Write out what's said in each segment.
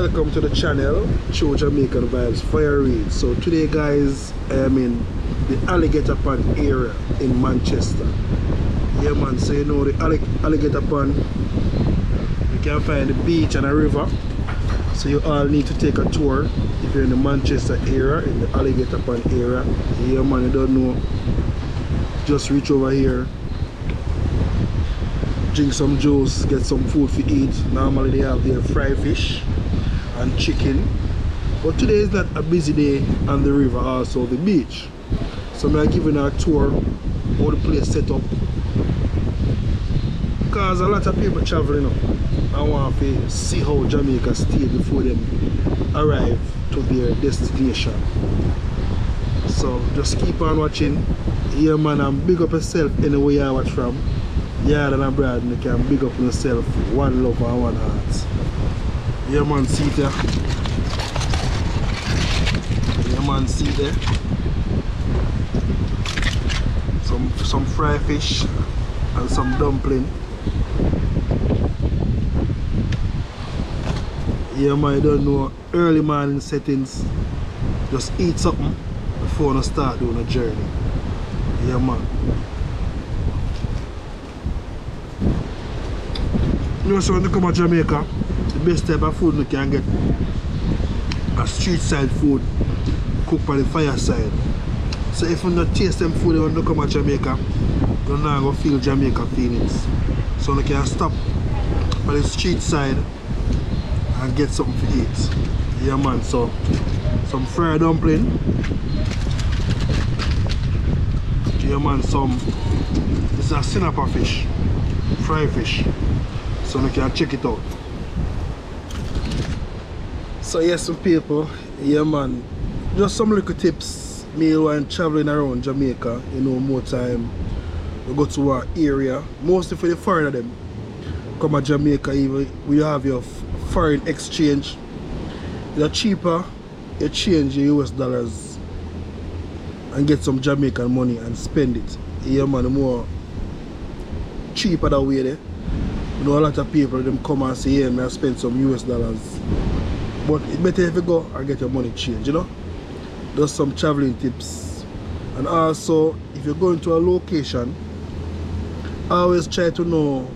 Welcome to the channel, True Jamaican Vibes, Fire Reid. So today guys, I am in the Alligator Pond area in Manchester. Yeah man, so you know the Alligator Pond, you can find the beach and a river. So you all need to take a tour if you're in the Manchester area, in the Alligator Pond area. Yeah man, you don't know, just reach over here, drink some juice, get some food to eat. Normally they have their fried fish and chicken, but today is not a busy day on the river, also the beach. So I'm giving a tour how the place set up, because a lot of people traveling up and want to see how Jamaica stay before them arrive to their destination. So just keep on watching. Yeah man, and big up yourself anywhere you watch from. Yeah, and abroad, you can big up yourself. One love and one heart. Yeah man, see there. Yeah man, see there. Some fried fish and some dumpling. Yeah man, you don't know, early morning settings. Just eat something before you start doing a journey. Yeah man. You know, so when you come to Jamaica, the best type of food you can get a street side food cooked by the fireside. So if you don't taste them food when you come to Jamaica, you're not going to feel Jamaica feelings. So you can stop by the street side and get something to eat. Yeah man, so some fried dumpling. Yeah man, this is a snapper fish, fried fish. So you can check it out. So yes, some people, yeah man, just some little tips. Me when traveling around Jamaica, you know, more time we go to our area, mostly for the foreigner them. Come to Jamaica, even we have your foreign exchange. It's cheaper, you change your US dollars and get some Jamaican money and spend it. Yeah man, more cheaper that way there. You know, a lot of people them come and say, yeah, I spend some US dollars. But it's better if you go and get your money changed, you know? Just some traveling tips. And also, if you're going to a location, always try to know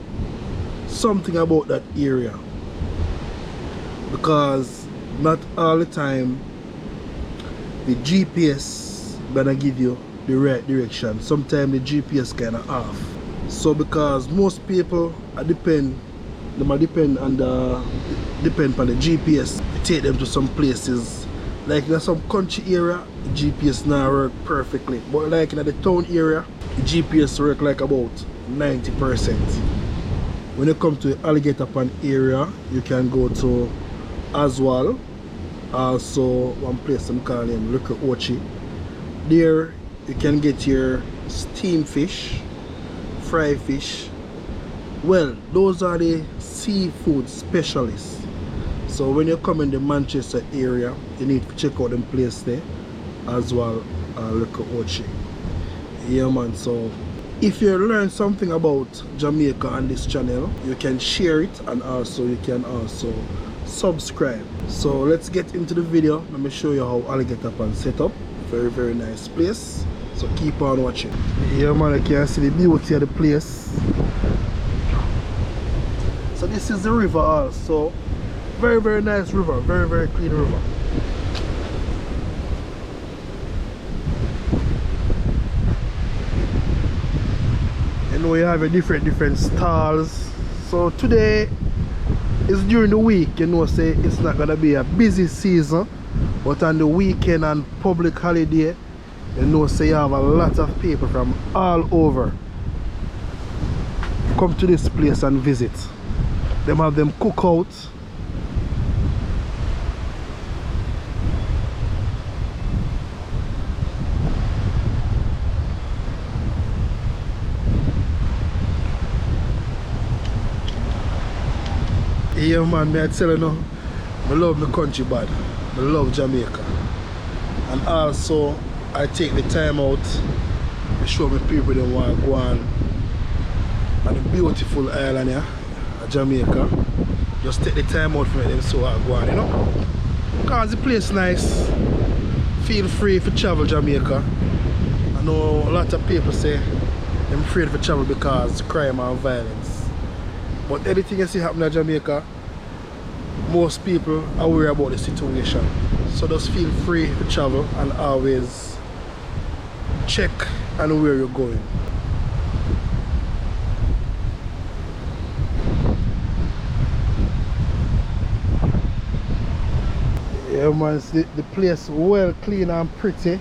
something about that area. Because not all the time the GPS gonna give you the right direction. Sometimes the GPS kinda off. So because most people depend on the GPS to take them to some places. Like in some country area, the GPS now work perfectly. But like in the town area, the GPS work like about 90%. When you come to the Alligator Pond area, you can go to Aswal. Also one place I'm calling Little Ochi. There you can get your steamed fish, fried fish. Well, those are the seafood specialists. So when you come in the Manchester area, you need to check out them place there as well. Look at Ochi. Yeah man, so if you learn something about Jamaica on this channel, you can share it and also you can also subscribe. So let's get into the video. Let me show you how Alligator Pond set up. Very nice place. So keep on watching. Yeah man, you can see the beauty of the place. So this is the river also. Very nice river, very clean river. You know, you have a different stalls. So today is during the week, you know, say it's not gonna be a busy season, but on the weekend and public holiday, you know, say you have a lot of people from all over come to this place and visit. Them have them cookout. Yeah man, me I tell you now, I love my country bad. I love Jamaica. And also I take the time out to show me people that want to go on the beautiful island here, Jamaica. just take the time out for them so I go on, you know. Because the place nice. Feel free to travel Jamaica. I know a lot of people say I'm afraid to travel because crime and violence. But anything you see happen in Jamaica, most people are aware about the situation. So just feel free to travel and always check on where you're going. Yeah man, the place well clean and pretty.